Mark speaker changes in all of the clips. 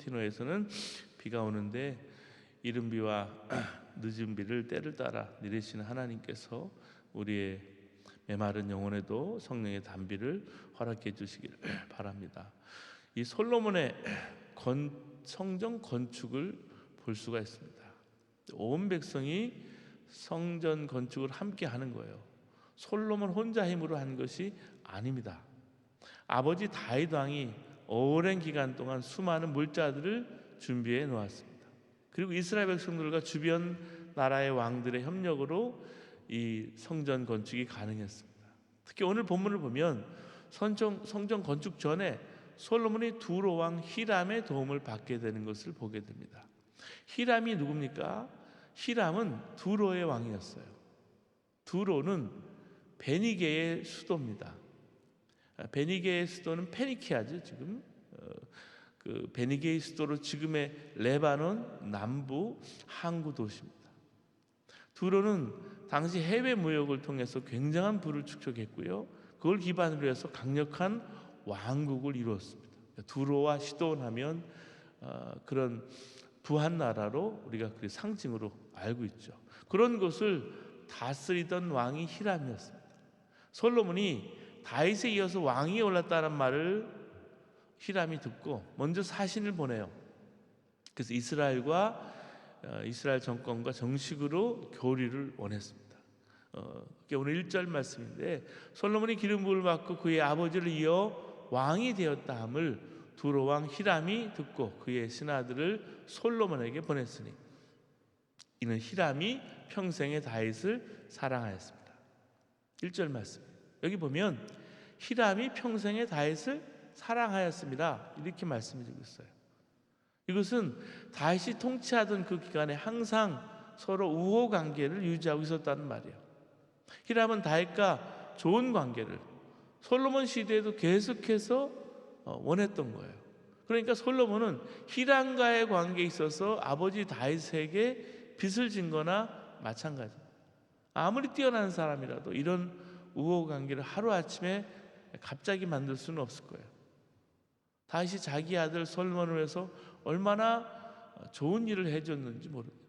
Speaker 1: 쿠퍼티노에서는 비가 오는데 이른 비와 늦은 비를 때를 따라 내리시는 하나님께서 우리의 메마른 영혼에도 성령의 단비를 허락해 주시기를 바랍니다. 이 솔로몬의 성전 건축을 볼 수가 있습니다. 온 백성이 성전 건축을 함께 하는 거예요. 솔로몬 혼자 힘으로 한 것이 아닙니다. 아버지 다윗 왕이 오랜 기간 동안 수많은 물자들을 준비해 놓았습니다. 그리고 이스라엘 백성들과 주변 나라의 왕들의 협력으로 이 성전 건축이 가능했습니다. 특히 오늘 본문을 보면 성전 건축 전에 솔로몬이 두로 왕 히람의 도움을 받게 되는 것을 보게 됩니다. 히람이 누굽니까? 히람은 두로의 왕이었어요. 두로는 베니게의 수도입니다. 베니게의 수도는 페니키아죠. 지금 그 베니게의 수도로 지금의 레바논 남부 항구 도시입니다. 두로는 당시 해외 무역을 통해서 굉장한 부를 축적했고요. 그걸 기반으로 해서 강력한 왕국을 이루었습니다. 두로와 시돈하면 그런 부한 나라로 우리가 그 상징으로 알고 있죠. 그런 것을 다스리던 왕이 히람이었습니다. 솔로몬이 다윗에 이어서 왕이 올랐다는 말을 히람이 듣고 먼저 사신을 보내요. 그래서 이스라엘 정권과 정식으로 교류를 원했습니다. 그게 오늘 1절 말씀인데, 솔로몬이 기름 부음을 받고 그의 아버지를 이어 왕이 되었다 함을 두로 왕 히람이 듣고 그의 신하들을 솔로몬에게 보냈으니 이는 히람이 평생에 다윗을 사랑하였습니다. 1절 말씀, 여기 보면 히람이 평생에 다윗을 사랑하였습니다 이렇게 말씀해 주고 있어요. 이것은 다윗이 통치하던 그 기간에 항상 서로 우호 관계를 유지하고 있었다는 말이에요. 히람은 다윗과 좋은 관계를 솔로몬 시대에도 계속해서 원했던 거예요. 그러니까 솔로몬은 히람과의 관계에 있어서 아버지 다윗에게 빚을 진 거나 마찬가지입니다. 아무리 뛰어난 사람이라도 이런 우호 관계를 하루아침에 갑자기 만들 수는 없을 거예요. 다윗이 자기 아들 솔로몬을 위해서 얼마나 좋은 일을 해줬는지 모릅니다.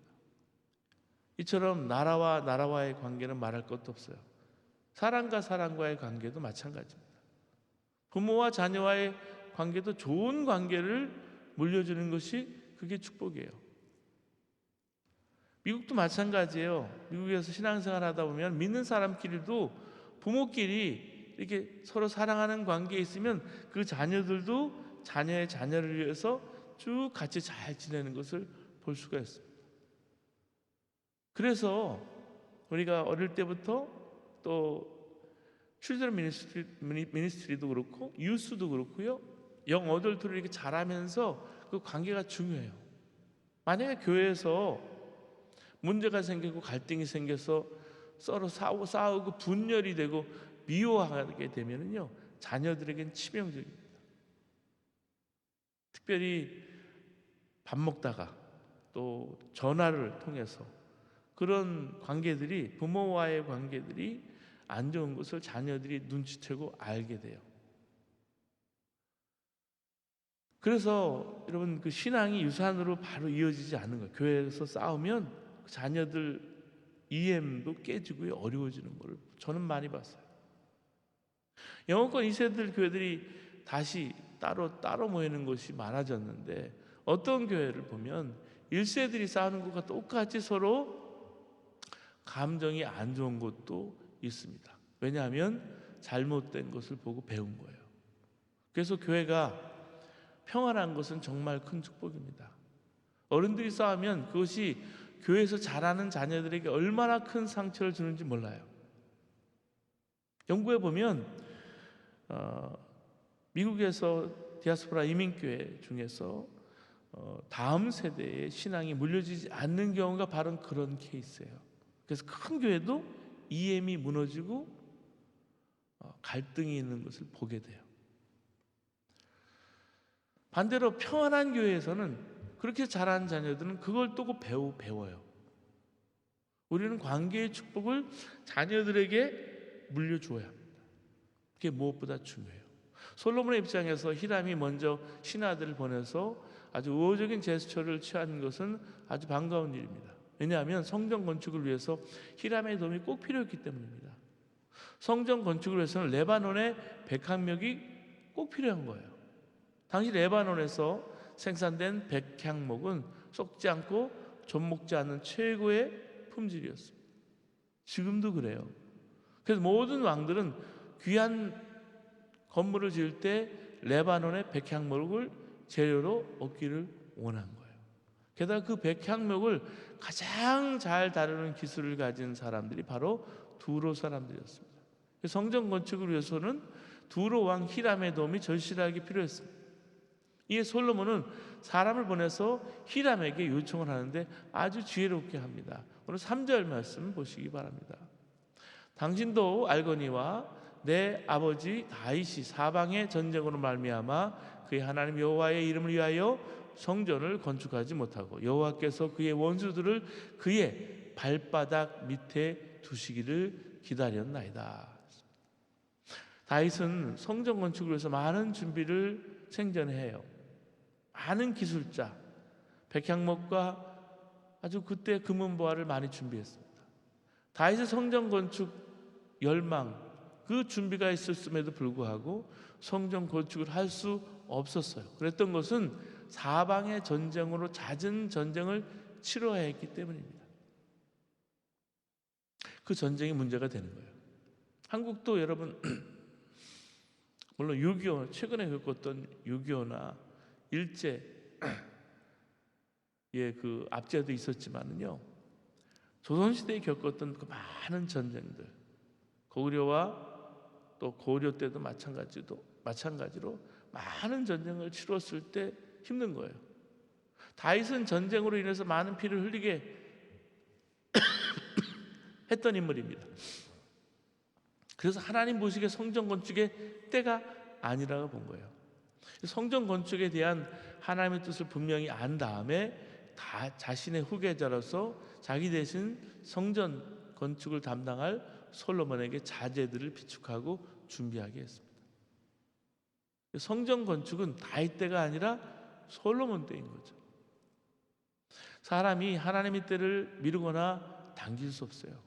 Speaker 1: 이처럼 나라와 나라와의 관계는 말할 것도 없어요. 사람과 사람과의 관계도 마찬가지입니다. 부모와 자녀와의 관계도 좋은 관계를 물려주는 것이 그게 축복이에요. 미국도 마찬가지예요. 미국에서 신앙생활 하다 보면 믿는 사람끼리도 부모끼리 이렇게 서로 사랑하는 관계에 있으면 그 자녀들도 자녀의 자녀를 위해서 쭉 같이 잘 지내는 것을 볼 수가 있습니다. 그래서 우리가 어릴 때부터 또 칠드런 미니스트리도 그렇고 유스도 그렇고요, 영 어덜트를 이렇게 잘하면서 그 관계가 중요해요. 만약에 교회에서 문제가 생기고 갈등이 생겨서 서로 싸우고 분열이 되고 미워하게 되면요, 자녀들에겐 치명적입니다. 특별히 밥 먹다가 또 전화를 통해서 그런 관계들이, 부모와의 관계들이 안 좋은 것을 자녀들이 눈치채고 알게 돼요. 그래서 여러분, 그 신앙이 유산으로 바로 이어지지 않는 거예요. 교회에서 싸우면 자녀들 EM도 깨지고요, 어려워지는 걸 저는 많이 봤어요. 영어권 2세들 교회들이 다시 따로 모이는 것이 많아졌는데, 어떤 교회를 보면 1세들이 싸우는 것과 똑같이 서로 감정이 안 좋은 것도 있습니다. 왜냐하면 잘못된 것을 보고 배운 거예요. 그래서 교회가 평안한 것은 정말 큰 축복입니다. 어른들이 싸우면 그것이 교회에서 자라는 자녀들에게 얼마나 큰 상처를 주는지 몰라요. 연구해 보면 미국에서 디아스포라 이민교회 중에서 다음 세대의 신앙이 물려지지 않는 경우가 바로 그런 케이스예요. 그래서 큰 교회도 EM이 무너지고 갈등이 있는 것을 보게 돼요. 반대로 평안한 교회에서는 그렇게 자란 자녀들은 그걸 또 배워요. 우리는 관계의 축복을 자녀들에게 물려주어야 합니다. 그게 무엇보다 중요해요. 솔로몬의 입장에서 히람이 먼저 신하들을 보내서 아주 우호적인 제스처를 취한 것은 아주 반가운 일입니다. 왜냐하면 성전 건축을 위해서 히람의 도움이 꼭 필요했기 때문입니다. 성전 건축을 위해서는 레바논의 백향목이 꼭 필요한 거예요. 당시 레바논에서 생산된 백향목은 썩지 않고 좀먹지 않는 최고의 품질이었습니다. 지금도 그래요. 그래서 모든 왕들은 귀한 건물을 지을 때 레바논의 백향목을 재료로 얻기를 원한 거예요. 게다가 그 백향목을 가장 잘 다루는 기술을 가진 사람들이 바로 두로 사람들이었습니다. 성전 건축을 위해서는 두로 왕 히람의 도움이 절실하게 필요했습니다. 이에 솔로몬은 사람을 보내서 히람에게 요청을 하는데 아주 지혜롭게 합니다. 오늘 3절 말씀 보시기 바랍니다. 당신도 알거니와 내 아버지 다윗이 사방의 전쟁으로 말미암아 그의 하나님 여호와의 이름을 위하여 성전을 건축하지 못하고 여호와께서 그의 원수들을 그의 발바닥 밑에 두시기를 기다렸나이다. 다윗은 성전 건축을 위해서 많은 준비를 생전해요. 많은 기술자, 백향목과 아주 그때 금은보화를 많이 준비했습니다. 다윗의 성전 건축 열망, 그 준비가 있었음에도 불구하고 성전 건축을 할 수 없었어요. 그랬던 것은 사방의 전쟁으로 잦은 전쟁을 치러야 했기 때문입니다. 그 전쟁이 문제가 되는 거예요. 한국도 여러분 물론 6.25 최근에 겪었던 6.25나 일제 그 압제도 있었지만은요, 조선시대에 겪었던 그 많은 전쟁들, 고구려와 또 고려 때도 마찬가지로 많은 전쟁을 치렀을 때 힘든 거예요. 다윗은 전쟁으로 인해서 많은 피를 흘리게 했던 인물입니다. 그래서 하나님 보시기에 성전 건축의 때가 아니라고 본 거예요. 성전 건축에 대한 하나님의 뜻을 분명히 안 다음에 다 자신의 후계자로서 자기 대신 성전 건축을 담당할 솔로몬에게 자재들을 비축하고 준비하게 했습니다. 성전 건축은 다윗 때가 아니라 솔로몬 때인 거죠. 사람이 하나님의 때를 미루거나 당길 수 없어요.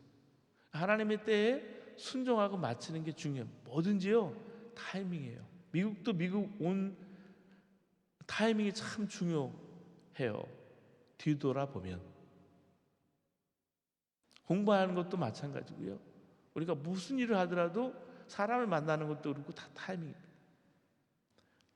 Speaker 1: 하나님의 때에 순종하고 마치는 게 중요해요. 뭐든지요, 타이밍이에요. 미국도 미국 온 타이밍이 참 중요해요. 뒤돌아보면 공부하는 것도 마찬가지고요. 우리가 무슨 일을 하더라도 사람을 만나는 것도 그렇고 다 타이밍입니다.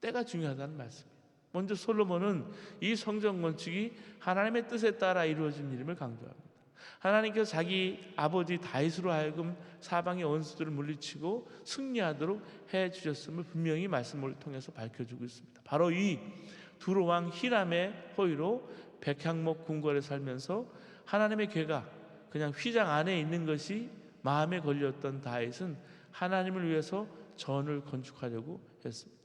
Speaker 1: 때가 중요하다는 말씀이에요. 먼저 솔로몬은 이 성전 건축이 하나님의 뜻에 따라 이루어진 일임을 강조합니다. 하나님께서 자기 아버지 다윗으로 하여금 사방의 원수들을 물리치고 승리하도록 해주셨음을 분명히 말씀을 통해서 밝혀주고 있습니다. 바로 이 두로 왕 히람의 호의로 백향목 궁궐에 살면서 하나님의 괴가 그냥 휘장 안에 있는 것이 마음에 걸렸던 다윗은 하나님을 위해서 전을 건축하려고 했습니다.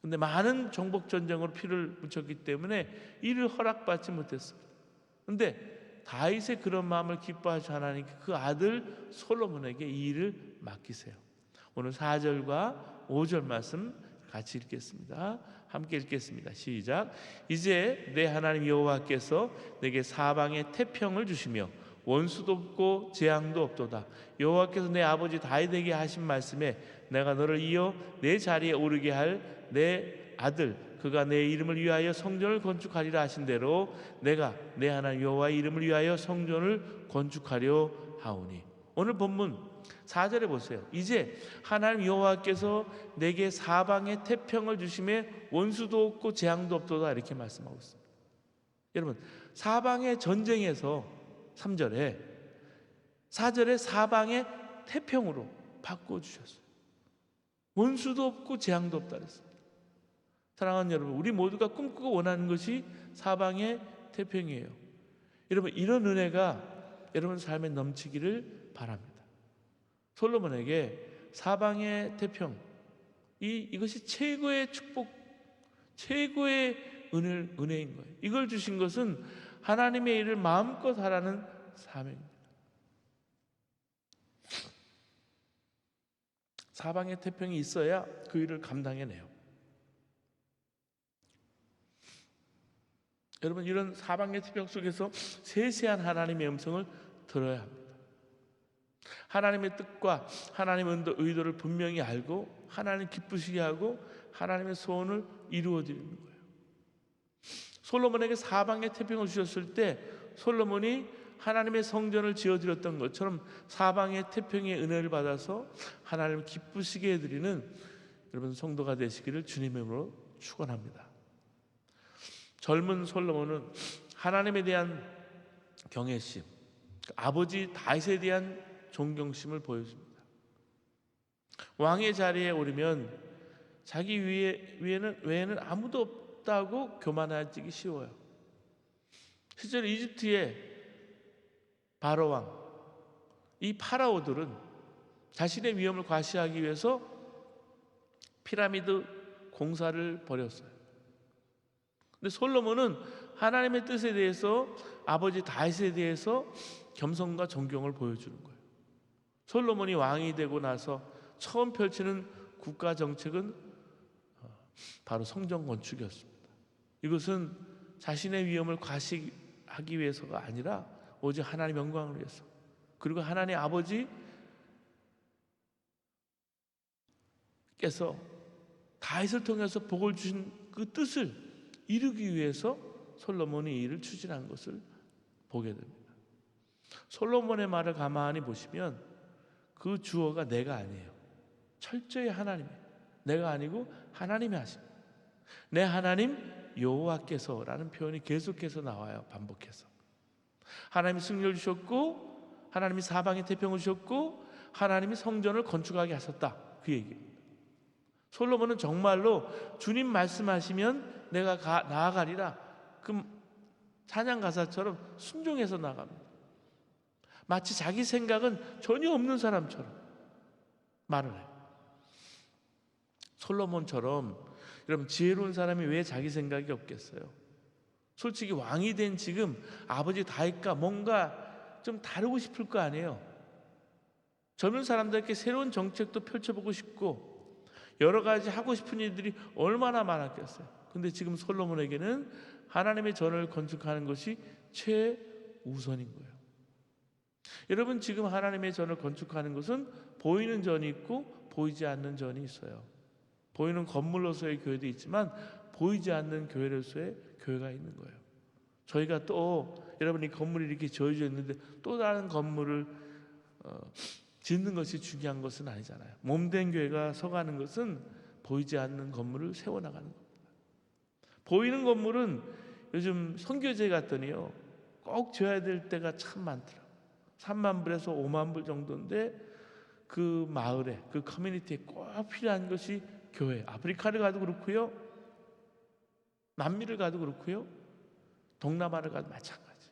Speaker 1: 그런데 많은 정복 전쟁으로 피를 묻혔기 때문에 이를 허락받지 못했습니다. 그런데 다윗의 그런 마음을 기뻐하신 하나님께 그 아들 솔로몬에게 이 일을 맡기세요. 오늘 4절과 5절 말씀 같이 읽겠습니다. 함께 읽겠습니다. 시작. 이제 내 하나님 여호와께서 내게 사방에 태평을 주시며 원수도 없고 재앙도 없도다. 여호와께서 내 아버지 다윗에게 하신 말씀에 내가 너를 이어 내 자리에 오르게 할 내 아들 그가 내 이름을 위하여 성전을 건축하리라 하신 대로 내가 내 하나님 여호와의 이름을 위하여 성전을 건축하려 하오니. 오늘 본문 4절에 보세요. 이제 하나님 여호와께서 내게 사방에 태평을 주심에 원수도 없고 재앙도 없도다 이렇게 말씀하고 있습니다. 여러분, 사방의 전쟁에서 3절에 4절에 사방의 태평으로 바꿔주셨어요. 원수도 없고 재앙도 없다 그랬습니다. 사랑하는 여러분, 우리 모두가 꿈꾸고 원하는 것이 사방의 태평이에요. 여러분, 이런 은혜가 여러분 삶에 넘치기를 바랍니다. 솔로몬에게 사방의 태평, 이것이 최고의 축복, 최고의 은혜인 거예요. 이걸 주신 것은 하나님의 일을 마음껏 하라는 사명입니다. 사방의 태평이 있어야 그 일을 감당해내요. 여러분, 이런 사방의 태평 속에서 세세한 하나님의 음성을 들어야 합니다. 하나님의 뜻과 하나님의 의도를 분명히 알고 하나님 기쁘시게 하고 하나님의 소원을 이루어 드리는 거예요. 솔로몬에게 사방의 태평을 주셨을 때 솔로몬이 하나님의 성전을 지어드렸던 것처럼 사방의 태평의 은혜를 받아서 하나님을 기쁘시게 해드리는 여러분 성도가 되시기를 주님의 이름으로 축원합니다. 젊은 솔로몬은 하나님에 대한 경외심, 아버지 다윗에 대한 존경심을 보여줍니다. 왕의 자리에 오르면 자기 외에는 아무도 없다고 교만하기 쉬워요. 실제로 이집트의 바로 왕, 이 파라오들은 자신의 위엄을 과시하기 위해서 피라미드 공사를 벌였어요. 근데 솔로몬은 하나님의 뜻에 대해서 아버지 다윗에 대해서 겸손과 존경을 보여주는 거예요. 솔로몬이 왕이 되고 나서 처음 펼치는 국가 정책은 바로 성전 건축이었습니다. 이것은 자신의 위엄을 과시하기 위해서가 아니라 오직 하나님의 영광을 위해서, 그리고 하나님 아버지께서 다윗을 통해서 복을 주신 그 뜻을 이루기 위해서 솔로몬이 이 일을 추진한 것을 보게 됩니다. 솔로몬의 말을 가만히 보시면 그 주어가 내가 아니에요. 철저히 하나님이에요. 내가 아니고 하나님이 하십니다. 내 하나님 여호와께서라는 표현이 계속해서 나와요. 반복해서. 하나님이 승리를 주셨고 하나님이 사방에 태평을 주셨고 하나님이 성전을 건축하게 하셨다, 그 얘기입니다. 솔로몬은 정말로 주님 말씀하시면 내가 나아가리라, 그 찬양 가사처럼 순종해서 나갑니다. 마치 자기 생각은 전혀 없는 사람처럼 말을 해요. 솔로몬처럼 여러분 지혜로운 사람이 왜 자기 생각이 없겠어요? 솔직히 왕이 된 지금 아버지 다윗과 뭔가 좀 다르고 싶을 거 아니에요. 젊은 사람들에게 새로운 정책도 펼쳐보고 싶고 여러 가지 하고 싶은 일들이 얼마나 많았겠어요. 근데 지금 솔로몬에게는 하나님의 전을 건축하는 것이 최우선인 거예요. 여러분, 지금 하나님의 전을 건축하는 것은 보이는 전이 있고 보이지 않는 전이 있어요. 보이는 건물로서의 교회도 있지만 보이지 않는 교회로서의 교회가 있는 거예요. 저희가 또 여러분 이 건물이 이렇게 지어져 있는데 또 다른 건물을 짓는 것이 중요한 것은 아니잖아요. 몸된 교회가 서가는 것은 보이지 않는 건물을 세워나가는 겁니다. 보이는 건물은 요즘 선교제 갔더니요 꼭 지어야 될 때가 참 많더라고요. 3만 불에서 5만 불 정도인데 그 마을에, 그 커뮤니티에 꼭 필요한 것이 교회. 아프리카를 가도 그렇고요, 남미를 가도 그렇고요, 동남아를 가도 마찬가지.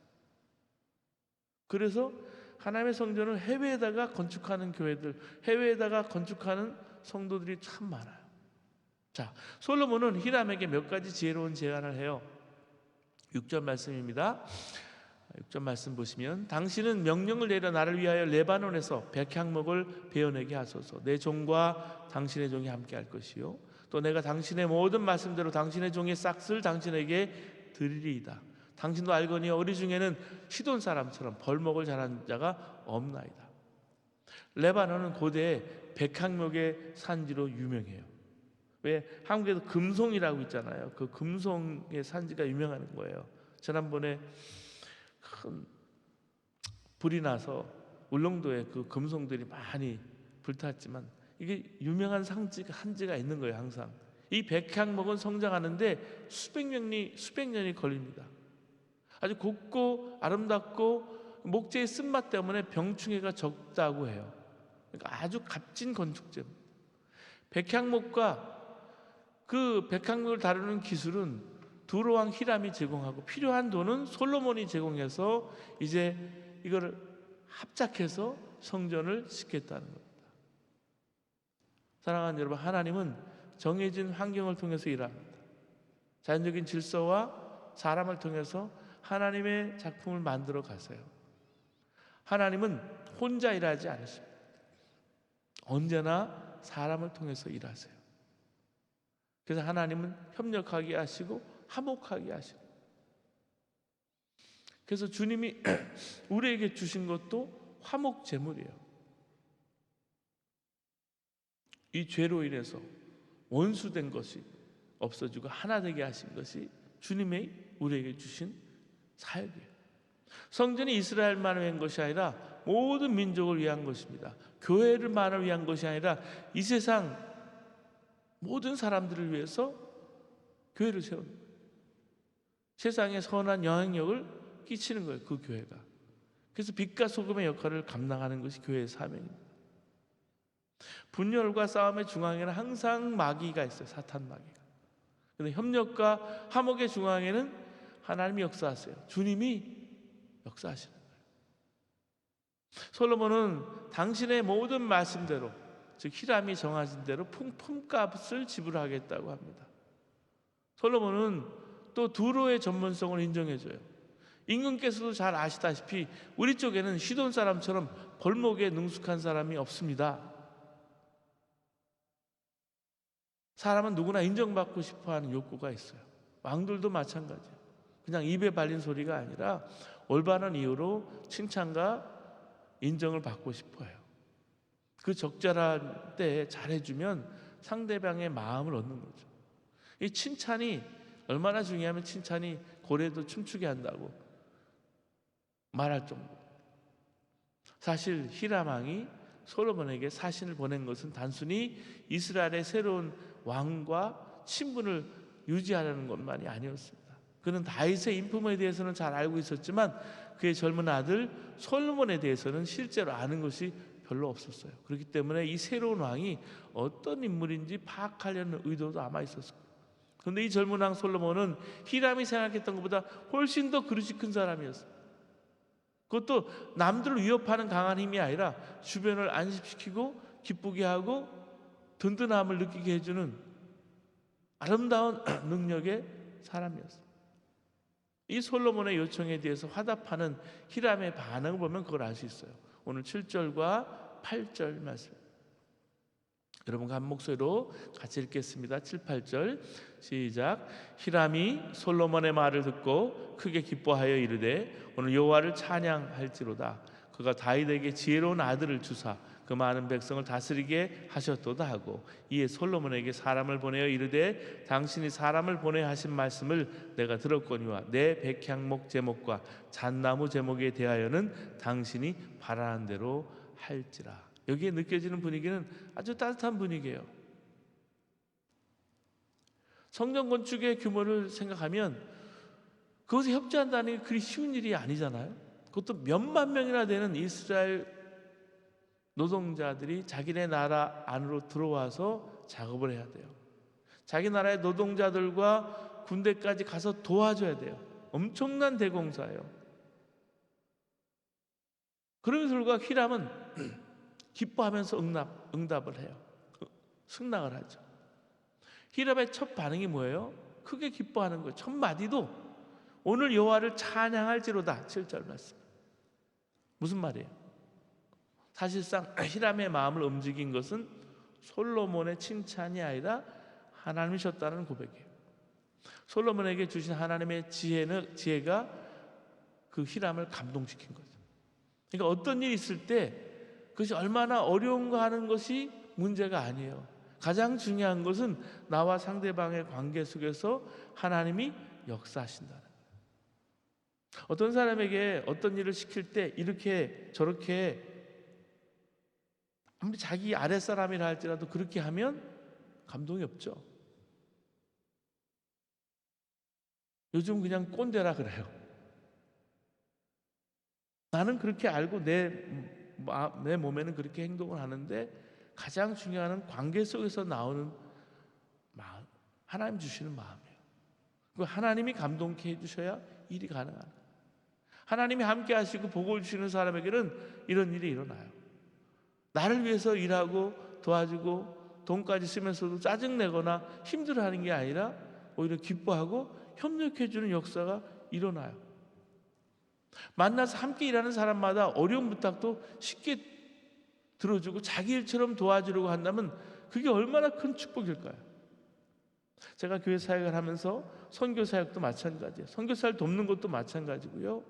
Speaker 1: 그래서 하나님의 성전을 해외에다가 건축하는 교회들, 해외에다가 건축하는 성도들이 참 많아요. 자, 솔로몬은 히람에게 몇 가지 지혜로운 제안을 해요. 6절 말씀입니다. 6절 말씀 보시면 당신은 명령을 내려 나를 위하여 레바논에서 백향목을 베어내게 하소서. 내 종과 당신의 종이 함께 할 것이요 또 내가 당신의 모든 말씀대로 당신의 종의 싹스를 당신에게 드리리이다. 당신도 알거니와 우리 중에는 시돈 사람처럼 벌목을 잘하는 자가 없나이다. 레바논은 고대 백향목의 산지로 유명해요. 왜? 한국에도 금송이라고 있잖아요. 그 금송의 산지가 유명한 거예요. 지난번에 큰 불이 나서 울릉도에 그 금송들이 많이 불탔지만 이게 유명한 한지가 있는 거예요. 항상 이 백향목은 성장하는데 수백 년이 걸립니다. 아주 곱고 아름답고 목재의 쓴맛 때문에 병충해가 적다고 해요. 그러니까 아주 값진 건축재입니다. 백향목과 그 백향목을 다루는 기술은 두로왕 히람이 제공하고 필요한 돈은 솔로몬이 제공해서 이제 이걸 합작해서 성전을 짓겠다는 겁니다. 사랑하는 여러분, 하나님은 정해진 환경을 통해서 일합니다. 자연적인 질서와 사람을 통해서 하나님의 작품을 만들어 가세요. 하나님은 혼자 일하지 않으십니다. 언제나 사람을 통해서 일하세요. 그래서 하나님은 협력하게 하시고 화목하게 하시고 그래서 주님이 우리에게 주신 것도 화목 제물이에요. 이 죄로 인해서 원수된 것이 없어지고 하나 되게 하신 것이 주님의 우리에게 주신 사역이에요. 성전이 이스라엘만을 위한 것이 아니라 모든 민족을 위한 것입니다. 교회를만을 위한 것이 아니라 이 세상 모든 사람들을 위해서 교회를 세우는 거예요. 세상에 선한 영향력을 끼치는 거예요, 그 교회가. 그래서 빛과 소금의 역할을 감당하는 것이 교회의 사명입니다. 분열과 싸움의 중앙에는 항상 마귀가 있어요, 사탄 마귀가. 그런데 협력과 화목의 중앙에는 하나님이 역사하세요. 주님이 역사하시는 거예요. 솔로몬은 당신의 모든 말씀대로, 즉 히람이 정하신 대로 품값을 지불하겠다고 합니다. 솔로몬은 또 두로의 전문성을 인정해줘요. 임금께서도 잘 아시다시피 우리 쪽에는 시돈 사람처럼 벌목에 능숙한 사람이 없습니다. 사람은 누구나 인정받고 싶어하는 욕구가 있어요. 왕들도 마찬가지예요. 그냥 입에 발린 소리가 아니라 올바른 이유로 칭찬과 인정을 받고 싶어요. 그 적절한 때에 잘해주면 상대방의 마음을 얻는 거죠. 이 칭찬이 얼마나 중요하면 칭찬이 고래도 춤추게 한다고 말할 정도. 사실 히람 왕이 솔로몬에게 사신을 보낸 것은 단순히 이스라엘의 새로운 왕과 친분을 유지하려는 것만이 아니었습니다. 그는 다윗의 인품에 대해서는 잘 알고 있었지만 그의 젊은 아들 솔로몬에 대해서는 실제로 아는 것이 별로 없었어요. 그렇기 때문에 이 새로운 왕이 어떤 인물인지 파악하려는 의도도 아마 있었을 거예요. 그런데 이 젊은 왕 솔로몬은 히람이 생각했던 것보다 훨씬 더 그릇이 큰 사람이었어요. 그것도 남들을 위협하는 강한 힘이 아니라 주변을 안심시키고 기쁘게 하고 든든함을 느끼게 해주는 아름다운 능력의 사람이었어요. 이 솔로몬의 요청에 대해서 화답하는 히람의 반응을 보면 그걸 알 수 있어요. 오늘 7절과 8절 말씀, 여러분과 한 목소리로 같이 읽겠습니다. 7, 8절 시작. 히람이 솔로몬의 말을 듣고 크게 기뻐하여 이르되 오늘 여호와를 찬양할지로다. 그가 다윗에게 지혜로운 아들을 주사 그 많은 백성을 다스리게 하셨도다 하고 이에 솔로몬에게 사람을 보내어 이르되 당신이 사람을 보내 하신 말씀을 내가 들었거니와 내 백향목 제목과 잣나무 제목에 대하여는 당신이 바라는 대로 할지라. 여기에 느껴지는 분위기는 아주 따뜻한 분위기예요. 성전 건축의 규모를 생각하면 그것에 협조한다는 게 그리 쉬운 일이 아니잖아요. 그것도 몇만 명이나 되는 이스라엘 노동자들이 자기네 나라 안으로 들어와서 작업을 해야 돼요. 자기 나라의 노동자들과 군대까지 가서 도와줘야 돼요. 엄청난 대공사예요. 그럼에도 불구하고 히람은 기뻐하면서 응답을 해요. 승낙을 하죠. 히람의 첫 반응이 뭐예요? 크게 기뻐하는 거예요. 첫 마디도 오늘 여호와를 찬양할지로다. 7절 말씀. 무슨 말이에요? 사실상 히람의 마음을 움직인 것은 솔로몬의 칭찬이 아니라 하나님이셨다는 고백이에요. 솔로몬에게 주신 하나님의 지혜가 그 히람을 감동시킨 거죠. 그러니까 어떤 일이 있을 때 그것이 얼마나 어려운가 하는 것이 문제가 아니에요. 가장 중요한 것은 나와 상대방의 관계 속에서 하나님이 역사하신다는 거예요. 어떤 사람에게 어떤 일을 시킬 때 이렇게 저렇게 아무리 자기 아랫사람이라 할지라도 그렇게 하면 감동이 없죠. 요즘 그냥 꼰대라 그래요. 나는 그렇게 알고 내 몸에는 그렇게 행동을 하는데 가장 중요한 관계 속에서 나오는 마음, 하나님 주시는 마음이에요. 그 하나님이 감동케 해주셔야 일이 가능한 거예요. 하나님이 함께 하시고 복을 주시는 사람에게는 이런 일이 일어나요. 나를 위해서 일하고 도와주고 돈까지 쓰면서도 짜증내거나 힘들어하는 게 아니라 오히려 기뻐하고 협력해주는 역사가 일어나요. 만나서 함께 일하는 사람마다 어려운 부탁도 쉽게 들어주고 자기 일처럼 도와주려고 한다면 그게 얼마나 큰 축복일까요? 제가 교회 사역을 하면서 선교 사역도 마찬가지예요. 선교 사역을 돕는 것도 마찬가지고요.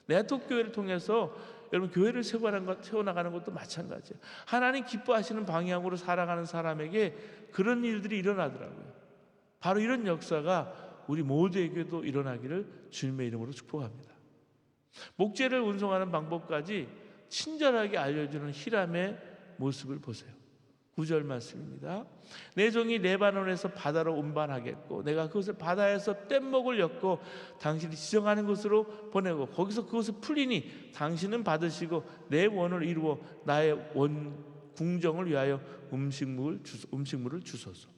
Speaker 1: 네트워크교회를 통해서 여러분 교회를 세워나가는 것도 마찬가지예요. 하나님 기뻐하시는 방향으로 살아가는 사람에게 그런 일들이 일어나더라고요. 바로 이런 역사가 우리 모두에게도 일어나기를 주님의 이름으로 축복합니다. 목재를 운송하는 방법까지 친절하게 알려주는 히람의 모습을 보세요. 9절 말씀입니다. 내 종이 레바논에서 바다로 운반하겠고 내가 그것을 바다에서 뗏목을 엮고 당신이 지정하는 곳으로 보내고 거기서 그것을 풀리니 당신은 받으시고 내 원을 이루어 나의 원 궁정을 위하여 음식물을 주소서.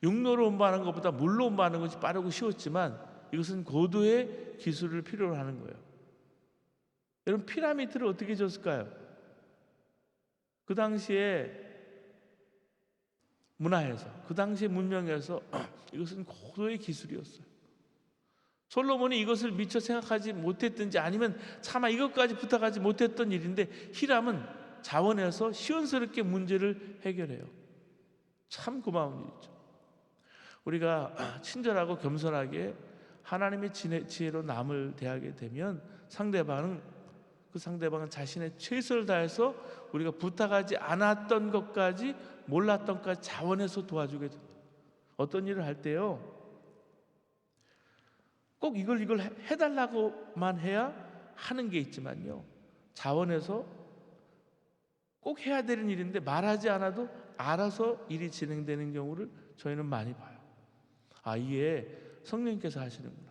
Speaker 1: 육로로 운반하는 것보다 물로 운반하는 것이 빠르고 쉬웠지만 이것은 고도의 기술을 필요로 하는 거예요. 여러분 피라미드를 어떻게 졌을까요? 그 당시에 문화에서, 그 당시의 문명에서 이것은 고도의 기술이었어요. 솔로몬이 이것을 미처 생각하지 못했든지 아니면 차마 이것까지 부탁하지 못했던 일인데 히람은 자원해서 시원스럽게 문제를 해결해요. 참 고마운 일이죠. 우리가 친절하고 겸손하게 하나님의 지혜로 남을 대하게 되면 그 상대방은 자신의 최선을 다해서 우리가 부탁하지 않았던 것까지 몰랐던 것까지 자원해서 도와주게 됩니다. 어떤 일을 할 때요, 꼭 이걸 해달라고만 해야 하는 게 있지만요, 자원해서 꼭 해야 되는 일인데 말하지 않아도 알아서 일이 진행되는 경우를 저희는 많이 봐요. 이게 성령님께서 하시는구나.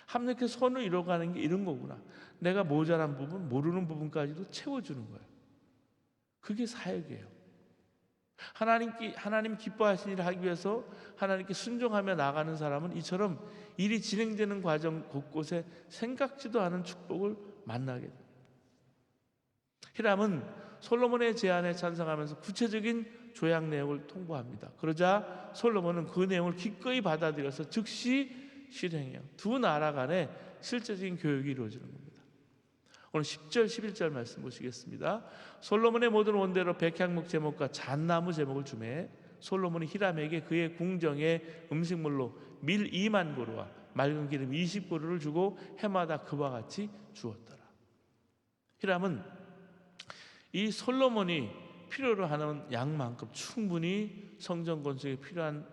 Speaker 1: 함께 손을 이뤄가는 게 이런 거구나. 내가 모자란 부분, 모르는 부분까지도 채워주는 거예요. 그게 사역이에요. 하나님 기뻐하시는 일을 하기 위해서 하나님께 순종하며 나가는 사람은 이처럼 일이 진행되는 과정 곳곳에 생각지도 않은 축복을 만나게 됩니다. 히람은 솔로몬의 제안에 찬성하면서 구체적인 조약 내용을 통보합니다. 그러자 솔로몬은 그 내용을 기꺼이 받아들여서 즉시 실행해요. 두 나라 간에 실제적인 교육이 이루어지는 겁니다. 오늘 10절, 11절 말씀 보시겠습니다. 솔로몬의 모든 원대로 백향목 제목과 잣나무 제목을 주매 솔로몬이 히람에게 그의 궁정의 음식물로 밀 2만 고루와 맑은 기름 20고루를 주고 해마다 그와 같이 주었더라. 히람은 이 솔로몬이 필요로 하는 양만큼 충분히 성전 건축에 필요한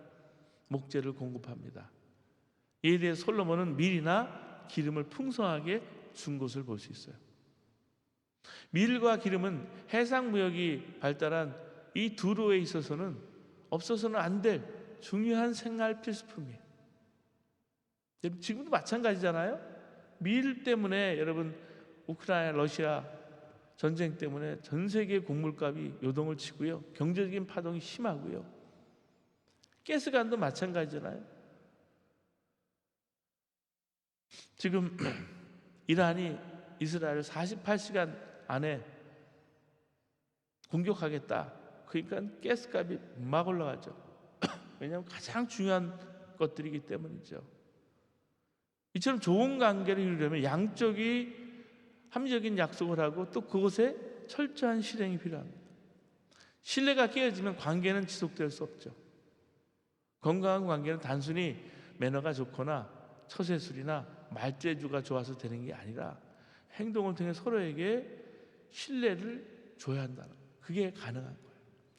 Speaker 1: 목재를 공급합니다. 이에 대해 솔로몬은 밀이나 기름을 풍성하게 준 것을 볼 수 있어요. 밀과 기름은 해상무역이 발달한 이 두로에 있어서는 없어서는 안 될 중요한 생활 필수품이에요. 지금도 마찬가지잖아요. 밀 때문에 여러분 우크라이나 러시아 전쟁 때문에 전 세계 곡물값이 요동을 치고요. 경제적인 파동이 심하고요. 가스관도 마찬가지잖아요. 지금 이란이 이스라엘을 48시간 안에 공격하겠다. 그러니까 가스값이 막 올라가죠. 왜냐하면 가장 중요한 것들이기 때문이죠. 이처럼 좋은 관계를 이루려면 양쪽이 합리적인 약속을 하고 또 그것에 철저한 실행이 필요합니다. 신뢰가 깨어지면 관계는 지속될 수 없죠. 건강한 관계는 단순히 매너가 좋거나 처세술이나 말재주가 좋아서 되는 게 아니라 행동을 통해 서로에게 신뢰를 줘야 한다는 거예요. 그게 가능한 거예요.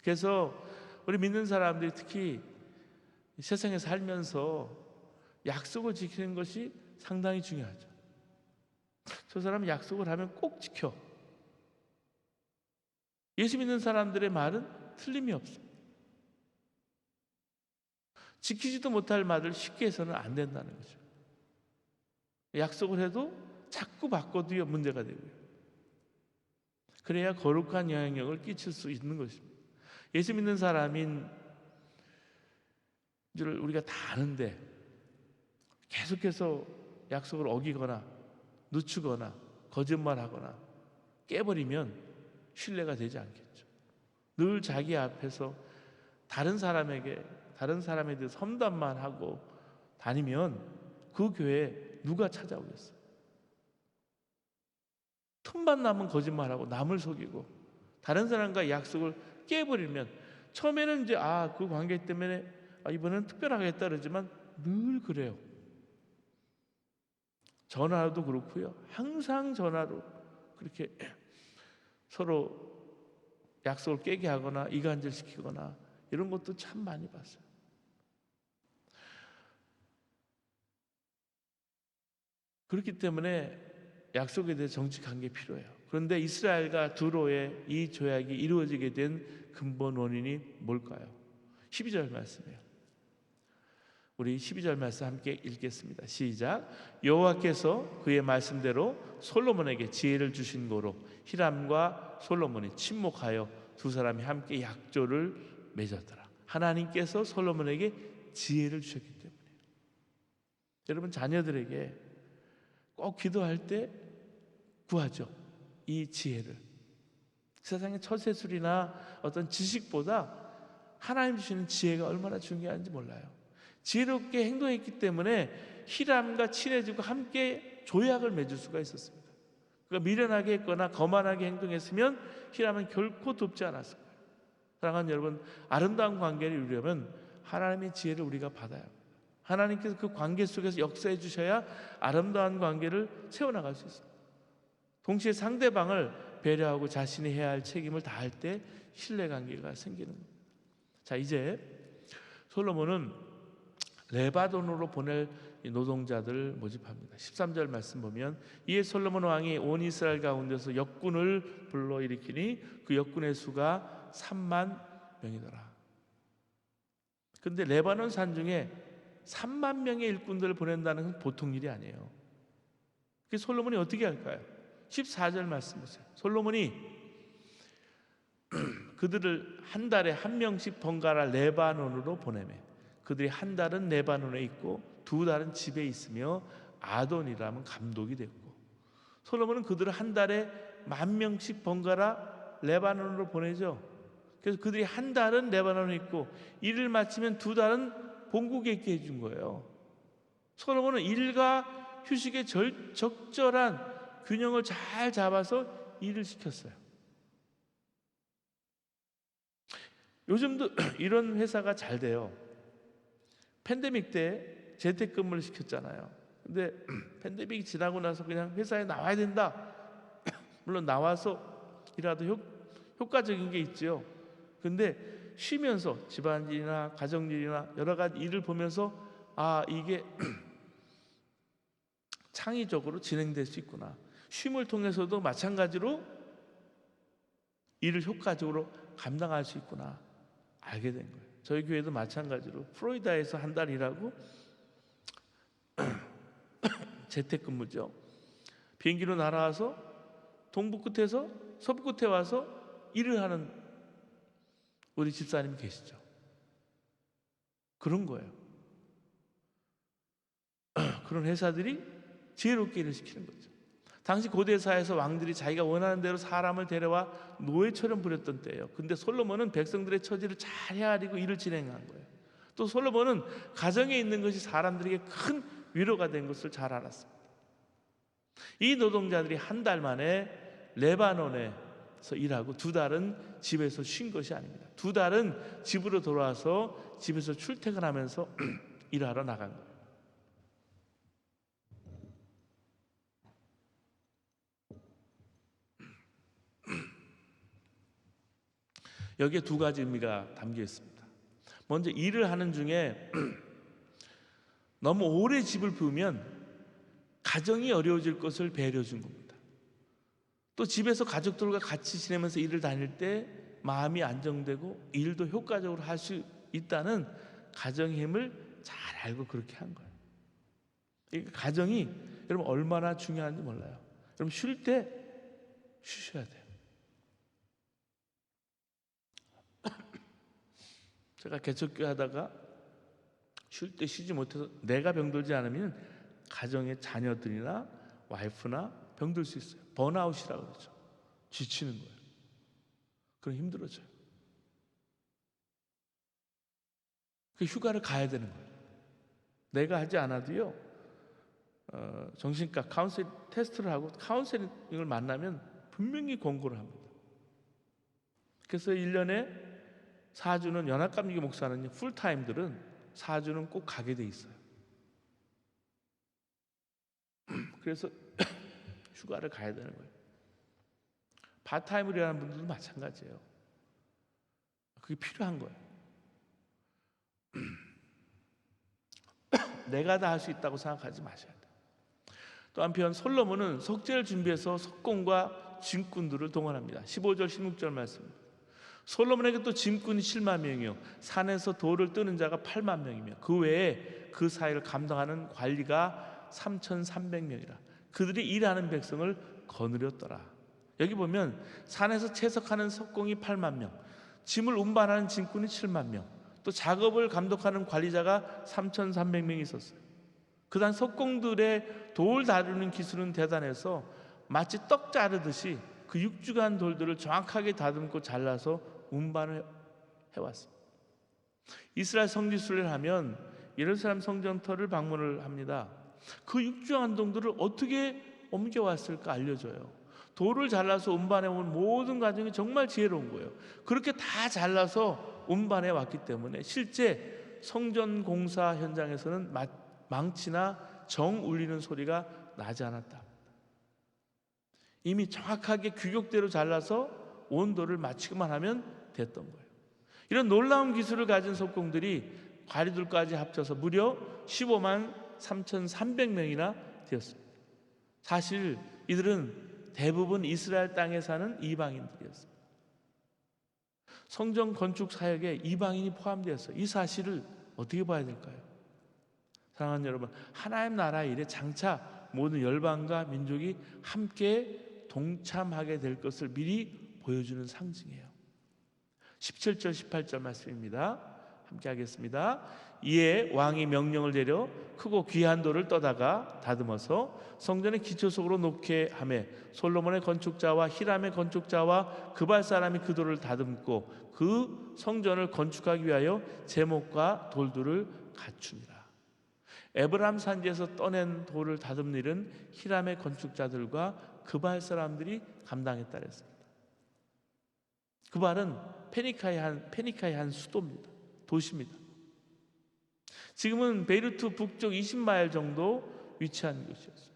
Speaker 1: 그래서 우리 믿는 사람들이 특히 세상에 살면서 약속을 지키는 것이 상당히 중요하죠. 저 사람은 약속을 하면 꼭 지켜. 예수 믿는 사람들의 말은 틀림이 없어요. 지키지도 못할 말을 쉽게 해서는 안 된다는 거죠. 약속을 해도 자꾸 바꿔도 문제가 되고요. 그래야 거룩한 영향력을 끼칠 수 있는 것입니다. 예수 믿는 사람인 줄 우리가 다 아는데 계속해서 약속을 어기거나 늦추거나 거짓말하거나 깨버리면 신뢰가 되지 않겠죠. 늘 자기 앞에서 다른 사람에 대해서 험담만 하고 다니면 그 교회에 누가 찾아오겠어요? 틈만 나면 거짓말하고 남을 속이고 다른 사람과 약속을 깨버리면 처음에는 이제 그 관계 때문에 이번에는 특별하겠다 그러지만 늘 그래요. 전화도 그렇고요. 항상 전화로 그렇게 서로 약속을 깨게 하거나 이간질시키거나 이런 것도 참 많이 봤어요. 그렇기 때문에 약속에 대해 정직한 게 필요해요. 그런데 이스라엘과 두로의 이 조약이 이루어지게 된 근본 원인이 뭘까요? 12절 말씀이에요. 우리 12절 말씀 함께 읽겠습니다. 시작. 여호와께서 그의 말씀대로 솔로몬에게 지혜를 주신 거로 히람과 솔로몬이 친목하여 두 사람이 함께 약조를 맺었더라. 하나님께서 솔로몬에게 지혜를 주셨기 때문에. 여러분, 자녀들에게 꼭 기도할 때 구하죠. 이 지혜를. 세상의 처세술이나 어떤 지식보다 하나님 주시는 지혜가 얼마나 중요한지 몰라요. 지혜롭게 행동했기 때문에 히람과 친해지고 함께 조약을 맺을 수가 있었습니다. 그가 미련하게 했거나 거만하게 행동했으면 히람은 결코 돕지 않았을 거예요. 사랑하는 여러분, 아름다운 관계를 이루려면 하나님의 지혜를 우리가 받아야 합니다. 하나님께서 그 관계 속에서 역사해 주셔야 아름다운 관계를 세워나갈 수 있습니다. 동시에 상대방을 배려하고 자신이 해야 할 책임을 다할 때 신뢰관계가 생기는 겁니다. 자, 이제 솔로몬은 레바논으로 보낼 노동자들을 모집합니다. 13절 말씀 보면 이에 솔로몬 왕이 온 이스라엘 가운데서 역군을 불러일으키니 그 역군의 수가 3만 명이더라. 그런데 레바논 산 중에 3만 명의 일꾼들을 보낸다는 건 보통 일이 아니에요. 그래서 솔로몬이 어떻게 할까요? 14절 말씀 보세요. 솔로몬이 그들을 한 달에 한 명씩 번갈아 레바논으로 보내매 그들이 한 달은 레바논에 있고 두 달은 집에 있으며 아돈이라면 감독이 됐고, 솔로몬은 그들을 한 달에 10,000명씩 번갈아 레바논으로 보내죠. 그래서 그들이 한 달은 레바논에 있고 일을 마치면 두 달은 본국에 있게 해준 거예요. 솔로몬은 일과 휴식의 적절한 균형을 잘 잡아서 일을 시켰어요. 요즘도 이런 회사가 잘 돼요. 팬데믹 때 재택근무를 시켰잖아요. 근데 팬데믹이 지나고 나서 그냥 회사에 나와야 된다. 물론 나와서 일하도 효과적인 게 있죠. 근데 쉬면서 집안일이나 가정일이나 여러 가지 일을 보면서 이게 창의적으로 진행될 수 있구나. 쉼을 통해서도 마찬가지로 일을 효과적으로 감당할 수 있구나 알게 된 거예요. 저희 교회도 마찬가지로 플로리다에서 한 달 일하고 재택근무죠. 비행기로 날아와서 동부 끝에서 서부 끝에 와서 일을 하는 우리 집사님이 계시죠. 그런 거예요. 그런 회사들이 지혜롭게 일을 시키는 거죠. 당시 고대사에서 왕들이 자기가 원하는 대로 사람을 데려와 노예처럼 부렸던 때예요. 근데 솔로몬은 백성들의 처지를 잘 헤아리고 일을 진행한 거예요. 또 솔로몬은 가정에 있는 것이 사람들에게 큰 위로가 된 것을 잘 알았습니다. 이 노동자들이 한 달 만에 레바논에서 일하고 두 달은 집에서 쉰 것이 아닙니다. 두 달은 집으로 돌아와서 집에서 출퇴근하면서 일하러 나간 거예요. 여기에 두 가지 의미가 담겨 있습니다. 먼저 일을 하는 중에 너무 오래 집을 비우면 가정이 어려워질 것을 배려해 준 겁니다. 또 집에서 가족들과 같이 지내면서 일을 다닐 때 마음이 안정되고 일도 효과적으로 할 수 있다는 가정의 힘을 잘 알고 그렇게 한 거예요. 가정이 여러분 얼마나 중요한지 몰라요. 여러분 쉴 때 쉬셔야 돼요. 제가 개척교회 하다가 쉴 때 쉬지 못해서 내가 병들지 않으면 가정의 자녀들이나 와이프나 병들 수 있어요. 번아웃이라고 그러죠. 지치는 거예요. 그럼 힘들어져요. 그 휴가를 가야 되는 거예요. 내가 하지 않아도요. 정신과 카운셀 테스트를 하고 카운셀링을 만나면 분명히 권고를 합니다. 그래서 1년에 4주는 연합감리교 목사는 풀타임들은 4주는 꼭 가게 돼 있어요. 그래서 휴가를 가야 되는 거예요. 파타임을 일하는 분들도 마찬가지예요. 그게 필요한 거예요. 내가 다 할 수 있다고 생각하지 마셔야 돼요. 또 한편 솔로몬은 석재를 준비해서 석공과 짐꾼들을 동원합니다. 15절 16절 말씀입니다. 솔로몬에게 또 짐꾼이 7만 명이요 산에서 돌을 뜨는 자가 8만 명이며 그 외에 그 사이를 감당하는 관리가 3,300명이라 그들이 일하는 백성을 거느렸더라. 여기 보면 산에서 채석하는 석공이 8만 명, 짐을 운반하는 짐꾼이 7만 명, 또 작업을 감독하는 관리자가 3,300명이 있었어요. 그다음 석공들의 돌 다루는 기술은 대단해서 마치 떡 자르듯이 그 육중한 돌들을 정확하게 다듬고 잘라서 운반을 해왔습니다. 이스라엘 성지순례를 하면 예루살렘 성전터를 방문을 합니다. 그 육중한 돌들을 어떻게 옮겨왔을까 알려줘요. 돌을 잘라서 운반해온 모든 과정이 정말 지혜로운 거예요. 그렇게 다 잘라서 운반해 왔기 때문에 실제 성전 공사 현장에서는 망치나 정 울리는 소리가 나지 않았다. 이미 정확하게 규격대로 잘라서 온도를 맞추기만 하면 됐던 거예요. 이런 놀라운 기술을 가진 석공들이 관리들까지 합쳐서 무려 15만 3,300명이나 되었습니다. 사실 이들은 대부분 이스라엘 땅에 사는 이방인들이었습니다. 성전 건축 사역에 이방인이 포함되었어요. 이 사실을 어떻게 봐야 될까요? 사랑하는 여러분, 하나님 나라 일에 장차 모든 열방과 민족이 함께 동참하게 될 것을 미리 보여주는 상징이에요. 17절 18절 말씀입니다. 함께 하겠습니다. 이에 왕이 명령을 내려 크고 귀한 돌을 떠다가 다듬어서 성전의 기초석으로 놓게 하매 솔로몬의 건축자와 히람의 건축자와 그발 사람이 그 돌을 다듬고 그 성전을 건축하기 위하여 제목과 돌들을 갖춥니다. 에브라임 산지에서 떠낸 돌을 다듬는 일은 히람의 건축자들과 그발 사람들이 감당했다 그랬습니다. 그발은 페니카의 한 수도입니다. 도시입니다. 지금은 베이루트 북쪽 20마일 정도 위치한 곳이었어요.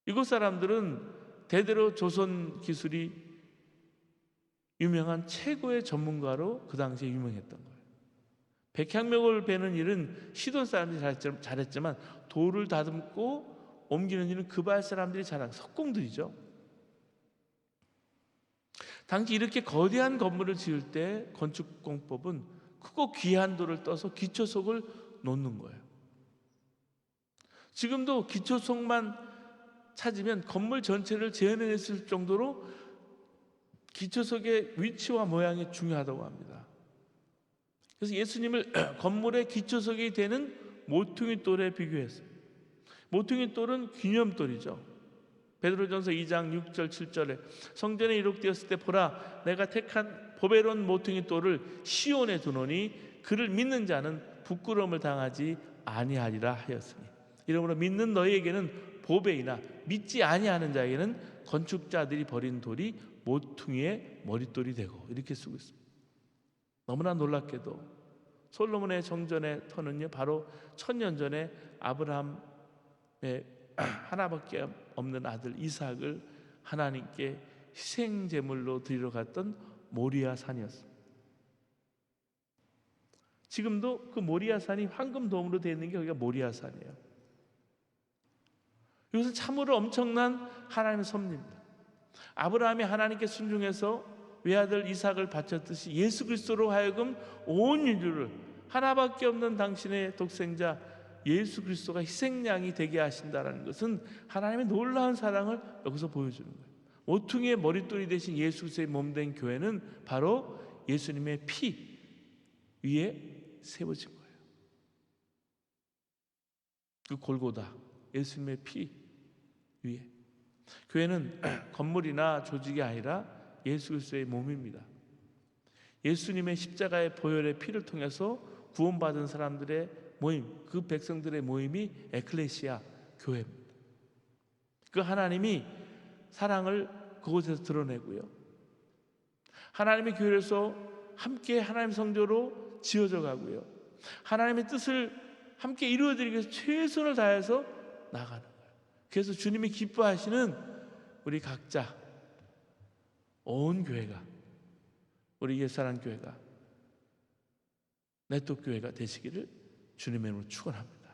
Speaker 1: 이곳 사람들은 대대로 조선 기술이 유명한 최고의 전문가로 그 당시에 유명했던 거예요. 백향목을 베는 일은 시돈 사람들이 잘했지만 돌을 다듬고 옮기는 일은 그발 사람들이 잘한 석공들이죠. 당시 이렇게 거대한 건물을 지을 때 건축공법은 크고 귀한 돌을 떠서 기초석을 놓는 거예요. 지금도 기초석만 찾으면 건물 전체를 재현해냈을 정도로 기초석의 위치와 모양이 중요하다고 합니다. 그래서 예수님을 건물의 기초석이 되는 모퉁이 돌에 비교했어요. 모퉁이 돌은 기념돌이죠. 베드로전서 2장 6절 7절에 성전에 이룩되었을 때 보라 내가 택한 보배로운 모퉁이 돌을 시온에 두노니 그를 믿는 자는 부끄러움을 당하지 아니하리라 하였으니 이러므로 믿는 너희에게는 보배이나 믿지 아니하는 자에게는 건축자들이 버린 돌이 모퉁이의 머릿돌이 되고 이렇게 쓰고 있습니다. 너무나 놀랍게도 솔로몬의 정전의 터는요 바로 1000년 전에 아브라함의 하나밖에 없는 아들 이삭을 하나님께 희생 제물로 드리러 갔던 모리아 산이었습니다. 지금도 그 모리아 산이 황금돔으로 되어 있는 게 거기가 모리아 산이에요. 이것은 참으로 엄청난 하나님의 섭리입니다. 아브라함이 하나님께 순종해서 외아들 이삭을 바쳤듯이 예수 그리스도로 하여금 온 인류를 하나밖에 없는 당신의 독생자 예수 그리스도가 희생양이 되게 하신다는 것은 하나님의 놀라운 사랑을 여기서 보여주는 거예요. 모퉁이의 머릿돌이 되신 예수 그리스도의 몸된 교회는 바로 예수님의 피 위에 세워진 거예요. 그 골고다 예수님의 피 위에 교회는 건물이나 조직이 아니라 예수 그리스도의 몸입니다. 예수님의 십자가의 보혈의 피를 통해서 구원받은 사람들의 모임, 그 백성들의 모임이 에클레시아 교회입니다. 그 하나님이 사랑을 그곳에서 드러내고요. 하나님의 교회에서 함께 하나님 성도로 지어져 가고요. 하나님의 뜻을 함께 이루어드리기 위해서 최선을 다해서 나가는 거예요. 그래서 주님이 기뻐하시는 우리 각자 온 교회가, 우리 옛사랑 교회가, 내떡 교회가 되시기를 주님의 이름으로 축원합니다.